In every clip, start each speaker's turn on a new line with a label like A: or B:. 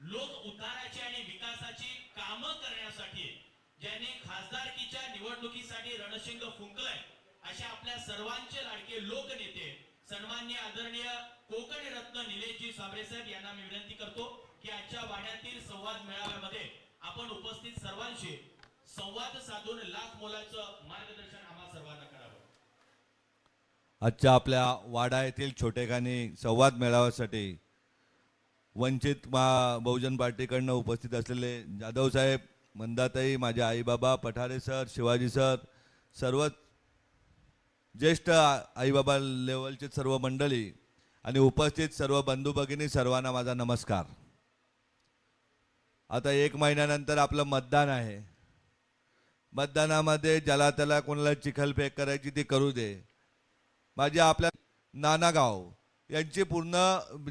A: लोक उद्धाराची आणि विकासाची कामं करण्यासाठी ज्यांनी खासदारकीच्या निवडणुकीसाठी रणशिंग फुंकलंय अशा आपल्या सर्वांचे लाडके लोकनेते सन्माननीय आदरणीय कोकण रत्न निलेशजी साबळे साहेब यांना मी विनंती करतो की आजच्या वाड्यातील संवाद मेळाव्यामध्ये आपण उपस्थित सर्वांशी संवाद साधून लाख मोलाचं मार्गदर्शन आम्हा सर्वांना करावं।
B: आजच्या आपल्या वाडा येथील छोटेखानी संवाद मेळाव्यासाठी वंचित बहुजन पार्टीकडनं उपस्थित असलेले जाधव साहेब, मंदाताई, माझे आईबाबा, पठारे सर, शिवाजी सर, सर्व ज्येष्ठ आईबाबा लेवलचे सर्व मंडळी आणि उपस्थित सर्व बंधू भगिनी, सर्वांना माझा नमस्कार। आता 1 महिन्यानंतर आपलं मतदान आहे। मतदानामध्ये ज्याला त्याला कोणाला चिखलफेक करायची ती करू दे। माझे आपल्या नानागाव यांची पूर्ण,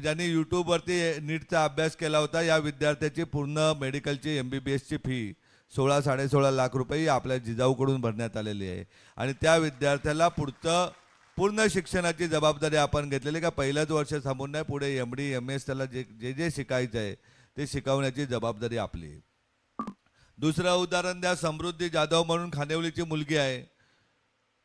B: ज्यांनी यूट्यूबवरती नीटचा अभ्यास केला होता, या विद्यार्थ्याची पूर्ण मेडिकलची MBBSची फी 16-16.5 लाख रुपये आपल्या जिजाऊकडून भरण्यात आलेली आहे। आणि त्या विद्यार्थ्याला पूर्ण शिक्षणाची जबाबदारी आपण घेतलेली, का पहिलंच वर्ष थांबून नाही, पुढे MD MS त्याला जे शिकायचं आहे ते शिकवण्याची जबाबदारी आपली। दुसरं उदाहरण द्या, समृद्धी जाधव म्हणून खानेवलीची मुलगी आहे,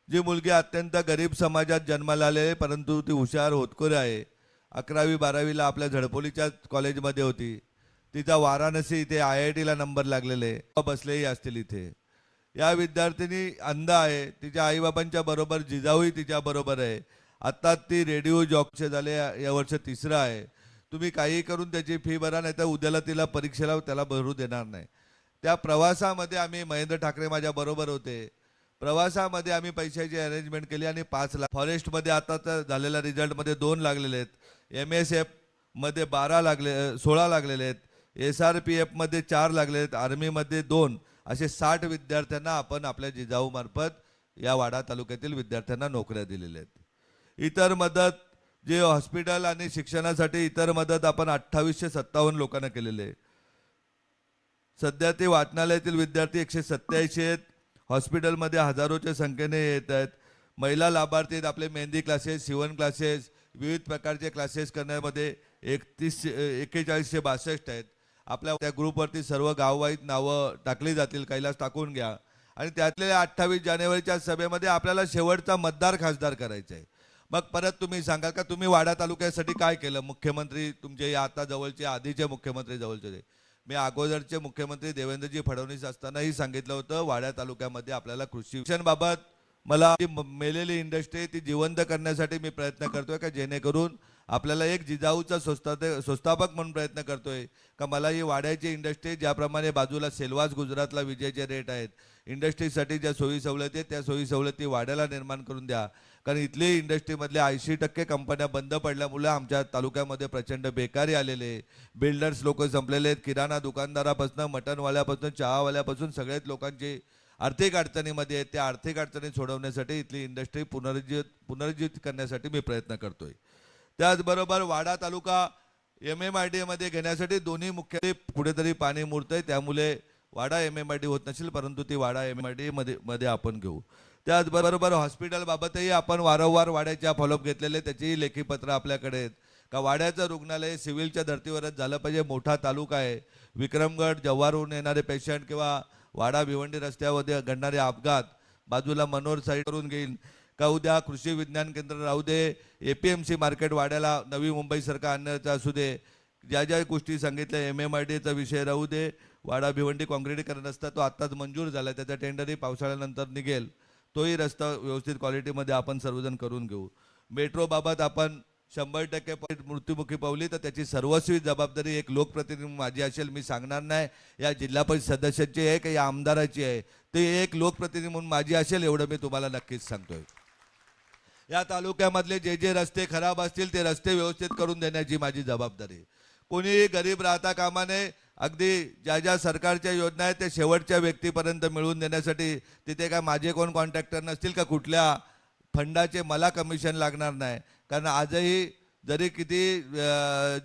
B: जी मुलगी अत्यंत गरीब समाजात जन्माला आले, परंतु ती हुशार होतकरू आहे। 11वी 12वीला आपल्या झडपोलीच्या कॉलेजमध्ये होती। तिचा वाराणसी इथे IITला नंबर लागलेले बसलेही असतील इथे। या विद्यार्थिनी अंध आहे, तिच्या आईबाबांच्या बरोबर जिजाऊही तिच्या बरोबर आहे। आता ती रेडिओ जॉबचे झाले, या वर्ष 3रं आहे। तुम्ही काही करून त्याची फी भरा, नाही तर उद्याला तिला परीक्षेला त्याला भरू देणार नाही। त्या प्रवासामध्ये आम्ही, महेंद्र ठाकरे माझ्या बरोबर होते, प्रवासामध्ये आम्ही पैशाची अरेंजमेंट केली आणि 5 लाख फॉरेस्टमध्ये आता तर झालेल्या रिझल्टमध्ये 2 लागलेले आहेत, MSF मध्ये 16 लागलेले आहेत, SRPF मध्ये 4 लागलेले आहेत, आर्मीमध्ये 2, असे 60 विद्यार्थ्यांना आपण आपल्या जिजाऊ मार्फत या वाडा तालुक्यातील विद्यार्थ्यांना नोकऱ्या दिलेल्या आहेत। इतर मदत जे हॉस्पिटल आणि शिक्षणासाठी इतर मदत आपण 2857 लोकांना केलेले आहे। सध्या ते वाचनालयातील विद्यार्थी 187 आहेत, हॉस्पिटलमध्ये हजारोच्या संख्येने येत आहेत। महिला लाभार्थी आहेत, आपले मेहंदी क्लासेस, शिवण क्लासेस, विविध प्रकारचे क्लासेस करण्यामध्ये 4162 आहेत। आपल्या त्या ग्रुपवरती सर्व गाववाईज नावं टाकली जातील, कैलास टाकून घ्या। आणि त्यातले 28 जानेवारीच्या सभेमध्ये आपल्याला शेवटचा मतदार खासदार करायचा आहे। मग परत तुम्ही सांगाल का तुम्ही वाडा तालुक्यासाठी काय केलं? मुख्यमंत्री तुमचे आता जवळचे, आधीचे मुख्यमंत्री जवळचे, मी अगोदरचे मुख्यमंत्री देवेंद्रजी फडणवीस असतानाही सांगितलं होतं, वाड्या तालुक्यामध्ये आपल्याला कृषी शिक्षणाबाबत मला मेलेली इंडस्ट्री ती जिवंत करण्यासाठी मी प्रयत्न करतोय, का जेणेकरून आपल्याला एक जिजाऊचा संस्थापक म्हणून प्रयत्न करतोय, का मला ही वाड्याची इंडस्ट्री, ज्याप्रमाणे बाजूला सेलवास गुजरातला विजेचे रेट आहेत, इंडस्ट्रीसाठी ज्या सोयी सवलती आहेत त्या सोयी सवलती वाड्याला निर्माण करून द्या। कारण इथली इंडस्ट्रीमधले 80% कंपन्या बंद पडल्यामुळे आमच्या तालुक्यामध्ये प्रचंड बेकारी आलेले, बिल्डर्स लोक संपलेले आहेत, किराणा दुकानदारापासून, मटनवाल्यापासून, चहावाल्यापासून सगळ्याच लोकांची आर्थिक अडचणीमध्ये आहेत। त्या आर्थिक अडचणी सोडवण्यासाठी इथली इंडस्ट्री पुनरुज्जीवित करण्यासाठी मी प्रयत्न करतोय। त्याचबरोबर वाडा तालुका MMID मध्ये घेण्यासाठी दोन्ही मुख्य कुठेतरी पाणी मुरतंय, त्यामुळे वाडा MMID होत नसेल, परंतु ती वाडा MMID मध्ये आपण घेऊ। त्याचबरोबर हॉस्पिटल बाबतही आपण वारंवार वाड्याच्या फॉलोअप घेतलेले, त्याचीही लेखी पत्र आपल्याकडे आहेत, का वाड्याचं रुग्णालय सिव्हिलच्या धर्तीवरच झालं पाहिजे। मोठा तालुका आहे, विक्रमगड जव्हारहून येणारे पेशंट किंवा वाडा भिवंडी रस्त्यामध्ये घडणारे अपघात बाजूला मनोर साईड करून घेईल, का उद्या कृषी विज्ञान केंद्र राहू दे, APMC मार्केट वाड्याला नवी मुंबईसारखा आणण्याचा असू दे, ज्या ज्या गोष्टी सांगितल्या, MMIDचा विषय राहू दे, वाडा भिवंडी काँक्रिटीकरण रस्ता तो आत्ताच मंजूर झाला, त्याचा टेंडरही पावसाळ्यानंतर निघेल, तोही रस्ता व्यवस्थित क्वालिटीमध्ये आपण सर्वजण करून घेऊ। मेट्रोबाबत आपण 100% मृत्युमुखी पावली तर त्याची सर्वस्वी जबाबदारी एक लोकप्रतिनिधी माझी असेल, मी सांगणार नाही या जिल्हा परिषद सदस्याची आहे का या आमदाराची आहे, ते एक लोकप्रतिनिधी म्हणून माझी असेल, एवढं मी तुम्हाला नक्कीच सांगतोय। या तालुक्यामधले जे रस्ते खराब असतील ते रस्ते व्यवस्थित करून देण्याची माझी जबाबदारी। कोणी गरीब राहता कामा नये, अगदी ज्या ज्या सरकारच्या योजना आहेत ते शेवटच्या व्यक्तीपर्यंत मिळवून देण्यासाठी तिथे काय माझे कोण कॉन्ट्रॅक्टर नसतील का, कुठल्या फंडाचे मला कमिशन लागणार नाही। कारण आजही जरी किती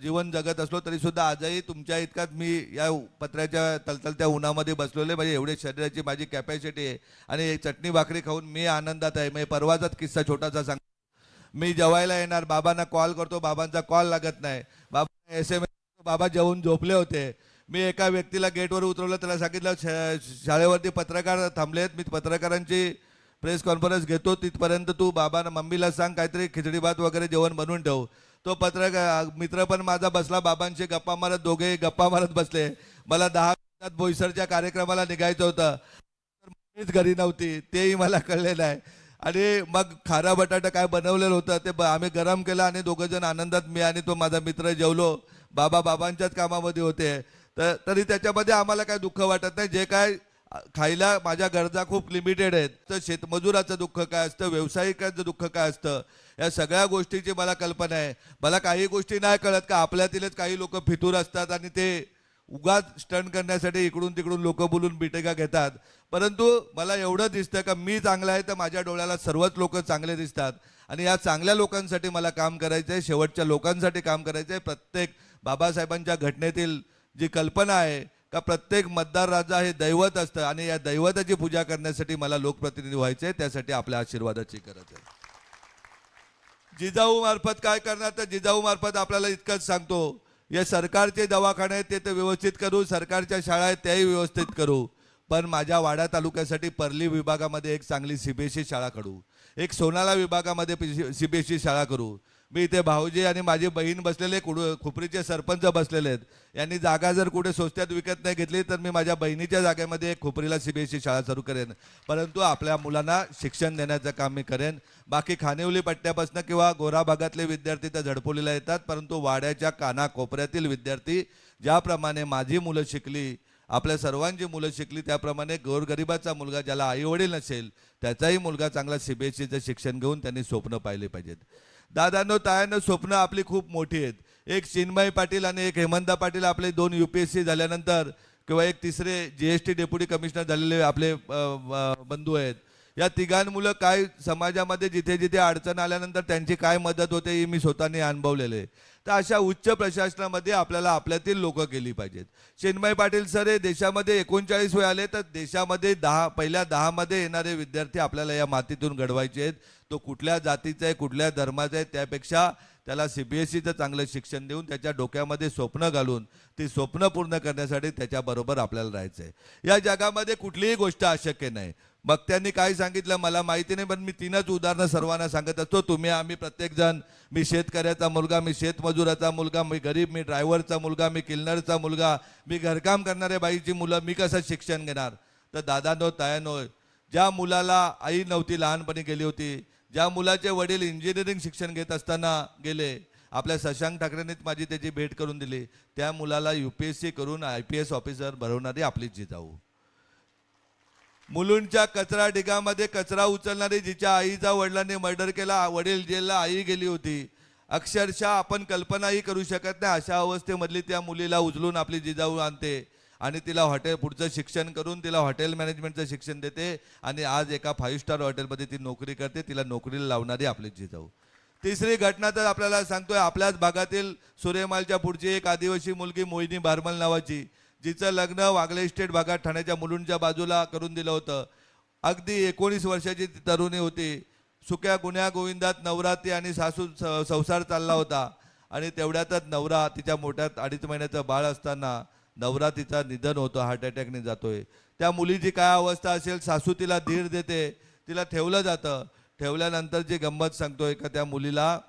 B: जीवन जगत असलो तरी सुद्धा आजही तुमच्या इतकाच मी या पत्र्याच्या तलतलत्या उन्हामध्ये बसलेले, म्हणजे एवढे शरीराची माझी कॅपॅसिटी आहे आणि चटणी भाकरी खाऊन मी आनंदात आहे। मी परवाचाच किस्सा छोटासा सांग, मी जेवायला येणार, बाबांना कॉल करतो, बाबांचा कॉल लागत नाही, बाबा SMS बाबा जेवून झोपले होते. मी एका व्यक्तीला गेटवर उतरवलं, त्याला सांगितलं शाळेवरती पत्रकार थांबलेत, मी पत्रकारांची प्रेस कॉन्फरन्स घेतो, तिथपर्यंत तू बाबा मम्मीला सांग काहीतरी खिचडी भात वगैरे जेवण बनवून ठेव. तो पत्रकार मित्र पण माझा बसला, बाबांशी गप्पा मारत, दोघे गप्पा मारत बसले. मला 10 मिनिटात बोईसरच्या कार्यक्रमाला निघायचं होतं, मीच घरी नव्हती, तेही मला कळले नाही. आणि मग खारा बटाटा काय बनवलेलं होतं ते आम्ही गरम केलं आणि दोघं जण आनंदात, मी आणि तो माझा मित्र जेवलो. बाबा बाबांच्याच कामामध्ये होते. तरी त्याच्यामध्ये आम्हाला काय दुःख वाटत नाही. जे काय खायला माझ्या गरजा खूप लिमिटेड आहेत. तर शेतमजुराचं दुःख काय असतं, व्यावसायिकाचं दुःख काय असतं, या सगळ्या गोष्टीची मला कल्पना आहे. मला काही गोष्टी नाही कळत का आपल्यातीलच काही लोक फितूर असतात आणि ते उगाच स्टंट करण्यासाठी इकडून तिकडून लोक बोलून बिटेका घेतात. परंतु मला एवढं दिसतं का मी चांगला आहे तर माझ्या डोळ्याला सर्वच लोक चांगले दिसतात आणि या चांगल्या लोकांसाठी मला काम करायचं आहे, शेवटच्या लोकांसाठी काम करायचं आहे. प्रत्येक बाबासाहेबांच्या घटनेतील जी कल्पना आहे का प्रत्येक मतदार राजा हे दैवत असतं आणि या दैवताची पूजा करण्यासाठी मला लोकप्रतिनिधी व्हायचे आहे. त्यासाठी आपल्या आशीर्वादाची गरज आहे. जिजाऊ मार्फत काय करणार, तर जिजाऊ मार्फत आपल्याला इतकंच सांगतो, या सरकारचे दवाखाने आहेत ते तर व्यवस्थित करू, सरकारच्या शाळा आहेत त्याही व्यवस्थित करू, पण माझ्या वाडा तालुक्यासाठी परली विभागामध्ये एक चांगली सीबीएसई शाळा करू, एक सोनाला विभागामध्ये सीबीएसई शाळा करू. मी इथे भाऊजी आणि माझी बहीण बसलेले, खुपरीचे सरपंच बसलेले आहेत. यांनी जागा जर कुठे स्वस्त्यात विकत नाही घेतली तर मी माझ्या बहिणीच्या जागेमध्ये एक खुपरीला सीबीएसई शाळा सुरू करेन. परंतु आपल्या मुलांना शिक्षण देण्याचं काम मी करेन. बाकी खानिवली पट्ट्यापासून किंवा गोरा भागातले विद्यार्थी तर झडपोलीला येतात, परंतु वाड्याच्या कानाकोपऱ्यातील विद्यार्थी ज्याप्रमाणे माझी मुलं शिकली, आपल्या सर्वांची मुलं शिकली, त्याप्रमाणे गोरगरिबाचा मुलगा ज्याला आईवडील नसेल त्याचाही मुलगा चांगला सीबीएसईचं शिक्षण घेऊन त्यांनी स्वप्न पाहिले पाहिजेत. दादांनो तायांनो, स्वप्न आपली खूप मोठी आहेत. एक चिन्मय पाटील आणि एक हेमंता पाटील आपले 2 UPSC झाल्यानंतर किंवा एक तिसरे GST डेप्युटी कमिशनर झालेले आपले बंधू आहेत. या तिघांमुळे काय समाजामध्ये जिथे जिथे अडचण आल्यानंतर त्यांची काय मदत होते हे मी स्वतःने अनुभवलेले. तर अशा उच्च प्रशासनामध्ये आपल्याला आपल्यातील लोक केली पाहिजेत. चिन्मय पाटील सर हे देशामध्ये 39 वेळ आले, तर देशामध्ये पहिल्या 10 मध्ये येणारे विद्यार्थी आपल्याला या मातीतून घडवायचे आहेत. तो कुठल्या जातीचा आहे, कुठल्या धर्माचा आहे, त्यापेक्षा त्याला सीबीएसईचं चांगलं शिक्षण देऊन त्याच्या डोक्यामध्ये स्वप्न घालून ती स्वप्न पूर्ण करण्यासाठी त्याच्याबरोबर आपल्याला राहायचं आहे. या जगामध्ये कुठलीही गोष्ट अशक्य नाही. मग त्यांनी काय सांगितलं मला माहिती नाही, पण मी 3च उदाहरणं सर्वांना सांगत असतो. तुम्ही आम्ही प्रत्येकजण, मी शेतकऱ्याचा मुलगा, मी शेतमजुराचा मुलगा, मी गरीब, मी ड्रायव्हरचा मुलगा, मी किल्नरचा मुलगा, मी घरकाम करणाऱ्या बाईची मुलं, मी कसं शिक्षण घेणार. तर दादांनो तायांनो, ज्या मुलाला आई नव्हती, लहानपणी गेली होती, ज्या मुलाचे वडील इंजिनिअरिंग शिक्षण घेत असताना गेले, आपल्या शशांक ठाकरेंनीच माझी त्याची भेट करून दिली, त्या मुलाला UPSC करून IPS ऑफिसर भरवणारी आपली जिजाऊ. मुलुंडच्या कचरा ढिगामध्ये कचरा उचलणारी, जिच्या आईचा वडिलांनी मर्डर केला, वडील जेलला, आई गेली होती. अक्षरशः आपण कल्पनाही करू शकत नाही अशा अवस्थेमधली त्या मुलीला उचलून आपली जिजाऊ आणते आणि तिला पुढचं शिक्षण करून तिला हॉटेल मॅनेजमेंटचं शिक्षण देते आणि आज एका 5 स्टार हॉटेलमध्ये ती नोकरी करते. तिला नोकरीला लावणारी आपली जिजाऊ. तिसरी घटना तर आपल्याला सांगतोय, आपल्याच भागातील सूर्यमालच्या पुढची एक आदिवासी मुलगी मोहिनी भारमल नावाची, जिचं लग्न वागले इस्टेट भागात ठाण्याच्या मुलुंडच्या बाजूला करून दिलं होतं. अगदी 19 वर्षाची ती तरुणी होती. सुक्या गुन्ह्या गोविंदात नवरा ती आणि सासू संसार चालला होता आणि तेवढ्यातच नवरा, तिच्या मोठ्यात 2.5 महिन्याचं बाळ असताना नवरा तिचा निधन होतो, हार्ट अटॅकने जातोय. त्या मुलीची काय अवस्था असेल, सासू तिला धीर देते, तिला ठेवलं जातं. ठेवल्यानंतरची गंमत सांगतोय का त्या मुलीला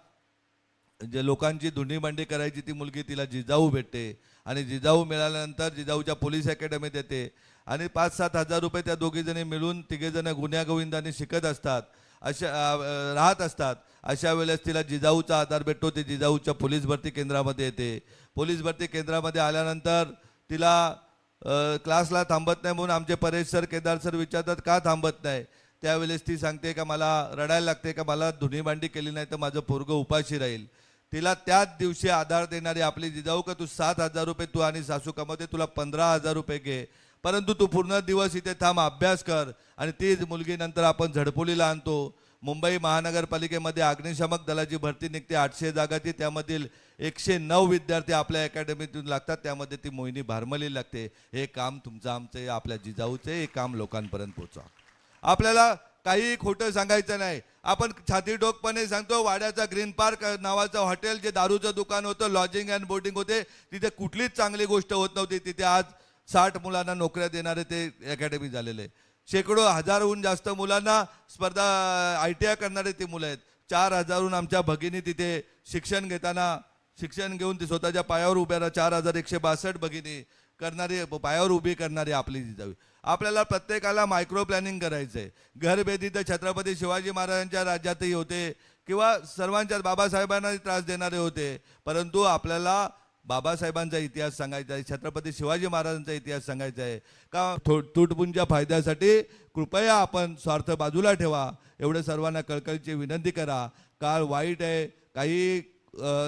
B: जे लोकांची धुंडीमांडी करायची ती मुलगी, तिला जिजाऊ भेटते आणि जिजाऊ मिळाल्यानंतर जिजाऊच्या पोलीस अकॅडमीत येते आणि 5-7 हजार रुपये त्या दोघीजणी मिळून तिघेजण गुन्ह्या गोविंदाने शिकत असतात, अशा राहत असतात. अशा वेळेस तिला जिजाऊचा आधार भेटतो. ती जिजाऊच्या पोलीस भरती केंद्रामध्ये येते. पोलीस भरती केंद्रामध्ये आल्यानंतर तिला क्लासला थांबत नाही म्हणून आमचे परेश सर, केदार सर विचारतात का थांबत नाही. त्यावेळेस ती सांगते का मला रडायला लागते, का मला धुणीभांडी केली नाही तर माझं पोरगं उपाशी राहील. तिला त्याच दिवशी आधार देणारी आपली जिजाऊ का तू 7 हजार रुपये तू आणि सासू कमवते, तुला 15 हजार रुपये घे, परंतु तू पूर्ण दिवस इथे थांब, अभ्यास कर. आणि तीच मुलगी नंतर आपण झडपोलीला आणतो. मुंबई महानगरपालिकेमध्ये अग्निशामक दलाची भरती निघते, 800 जागाची, त्यामधील 109 विद्यार्थी आपल्या अकॅडमीतून लागतात, त्यामध्ये ती मोहिनी भारमली लागते. हे काम तुमचं आमचं आपल्या जिजाऊचे, हे काम लोकांपर्यंत पोहोचा. आपल्याला काही खोटं सांगायचं नाही. आपण छातीडोकपणे सांगतो वाड्याचा ग्रीन पार्क नावाचं हॉटेल जे दारूचं दुकान होतं, लॉजिंग अँड बोर्डिंग होते, तिथे कुठलीच चांगली गोष्ट होत नव्हती. तिथे आज 60 मुलांना नोकऱ्या देणारे ते अकॅडमी झालेले. शेकडो हजारहून जास्त मुलांना स्पर्धा ITI करणारे ती मुलं आहेत. 4000हून आमच्या भगिनी तिथे शिक्षण घेऊन ते स्वतःच्या पायावर उभ्या राहा. 4162 भगिनी करणारी, पायावर उभी करणारी आपली जिजाऊ. आपल्याला प्रत्येकाला मायक्रो प्लॅनिंग करायचं आहे. घरभेदी तर छत्रपती शिवाजी महाराजांच्या राज्यातही होते किंवा सर्वांच्याच बाबासाहेबांना त्रास देणारे होते, परंतु आपल्याला बाबासाहेबांचा इतिहास सांगायचा आहे, छत्रपती शिवाजी महाराजांचा इतिहास सांगायचा आहे का. तुटपुंच्या फायद्यासाठी कृपया आपण स्वार्थ बाजूला ठेवा, एवढं सर्वांना कळकळीची विनंती करा. काळ वाईट आहे, काही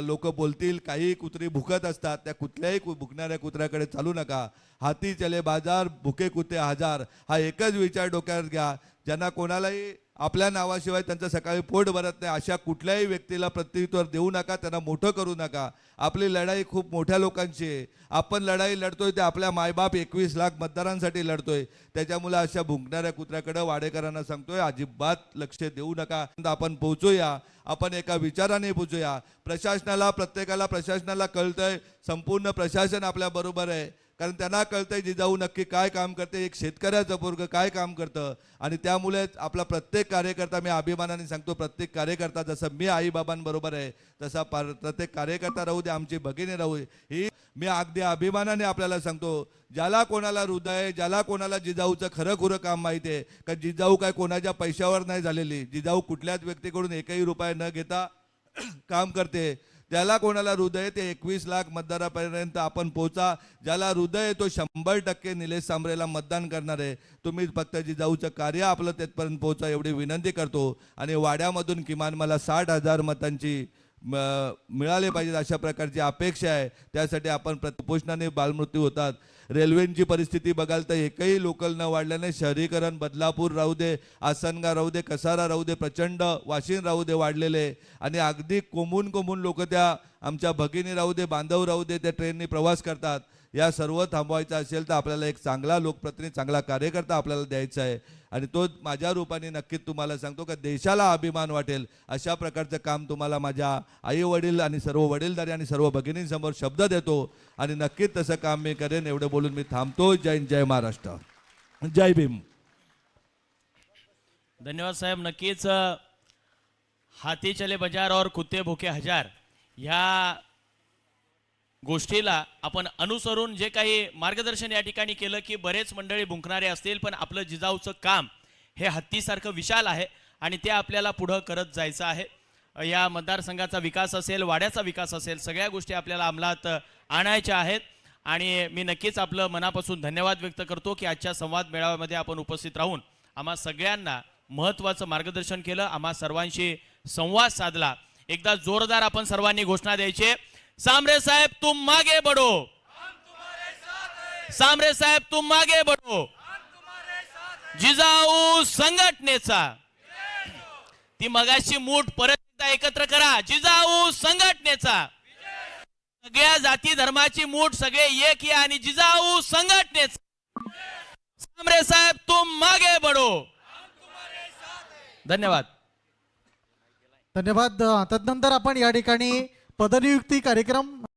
B: लोक बोलतील, काही कुत्री भुकत असतात, त्या कुठल्याही भुकणाऱ्या कुत्र्याकडे चालू नका. हाती चले बाजार, भुके कुत्रे हजार, हा एकच विचार डोक्यात घ्या. ज्यांना कोणालाही आपल्या नावाशिवाय त्यांचं सकाळी पोट भरत नाही, अशा कुठल्याही व्यक्तीला प्रत्युत्तर देऊ नका, त्यांना मोठं करू नका. आपली लढाई खूप मोठ्या लोकांची आहे. आपण लढाई लढतोय ते आपल्या मायबाप 21 लाख मतदारांसाठी लढतोय. त्याच्यामुळे अशा भुंकणाऱ्या कुत्र्याकडे वाडेकरांना सांगतोय, अजिबात लक्ष देऊ नका. आपण पोहोचूया, आपण एका विचाराने पोहोचूया. प्रत्येकाला प्रशासनाला कळतंय, संपूर्ण प्रशासन आपल्या बरोबर आहे, कारण त्यांना कळतंय जिजाऊ नक्की काय काम करते, एक शेतकऱ्याचं पोरगं काय काम करतं. आणि त्यामुळेच आपला प्रत्येक कार्यकर्ता, मी अभिमानाने सांगतो, प्रत्येक कार्यकर्ता जसं मी आईबाबांबरोबर आहे तसा प्रत्येक कार्यकर्ता राहू दे, आमची भगिनी राहू दे, ही मी अगदी अभिमानाने आपल्याला सांगतो. ज्याला कोणाला हृदय, ज्याला कोणाला जिजाऊचं खरं खुरं काम माहिती आहे का, जिजाऊ काय कोणाच्या पैशावर नाही झालेली, जिजाऊ कुठल्याच व्यक्तीकडून एकही रुपया न घेता काम करते. ज्याला कोणाला हृदय, ते 21 लाख मतदारापर्यंत आपण पोहोचा. ज्याला हृदय तो 100% निलेश सांबरेला मतदान करणार आहे. तुम्ही फक्त जिजाऊचं कार्य आपलं तिथपर्यंत पोहोचा एवढी विनंती करतो. आणि वाड्यामधून किमान मला 60,000 मतांची मिळाले पाहिजेत अशा प्रकारची अपेक्षा आहे. त्यासाठी आपण कुपोषणाने बालमृत्यू होतात. रेल्वेची परिस्थिती बघाल तर एकही लोकल न वाढल्याने शहरीकरण बदलापूर राहू दे, आसनगाव राहू दे, कसारा राहू दे, प्रचंड वाशिन राहू दे वाढलेले. आणि अगदी कोमून लोक त्या आमच्या भगिनी राहू दे, बांधव राहू दे, त्या ट्रेननी प्रवास करतात. या सर्व थांबवायचं असेल तर आपल्याला एक चांगला लोकप्रतिनिधी, चांगला कार्यकर्ता आपल्याला द्यायचा आहे. आणि तो माझ्या रूपाने नक्कीच तुम्हाला सांगतो का देशाला अभिमान वाटेल अशा प्रकारचं काम तुम्हाला माझ्या आई वडील आणि सर्व वडीलधारी आणि सर्व भगिनींसमोर शब्द देतो. आणि नक्कीच तसं काम मी करेन. एवढं बोलून मी थांबतो. जय हिंद, जय महाराष्ट्र, जय भीम.
A: धन्यवाद साहेब. नक्कीच हाती चले बाजार और कुत्ते भुके हजार ह्या गोष्टीला आपण अनुसरून जे काही मार्गदर्शन या ठिकाणी केलं की बरेच मंडळी भुंकणारे असतील, पण आपलं जिजाऊचं काम हे हत्तीसारखं विशाल आहे आणि ते आपल्याला पुढं करत जायचं आहे. या मतदारसंघाचा विकास असेल, वाड्याचा विकास असेल, सगळ्या गोष्टी आपल्याला अंमलात आणायच्या आहेत. आणि मी नक्कीच आपलं मनापासून धन्यवाद व्यक्त करतो की आजच्या संवाद मेळाव्यामध्ये आपण उपस्थित राहून आम्हा सगळ्यांना महत्त्वाचं मार्गदर्शन केलं, आम्हा सर्वांशी संवाद साधला. एकदा जोरदार आपण सर्वांनी घोषणा द्यायची, सांबरे साहेब तुम मागे बढ़ो, सांबरे साहेब तुम मागे बढ़ो. जिजाऊ संघटनेचा ती मगाशी मूठ परत एकदा एकत्र करा. जिजाऊ संघटनेचा सगळ्या जाती धर्माची मूठ सगळे एक या आणि जिजाऊ संघटनेचा. सांबरे साहेब तुम मागे बढ़ो. धन्यवाद.
C: धन्यवाद. तदनंतर आपण या ठिकाणी पदनियुक्ती कार्यक्रम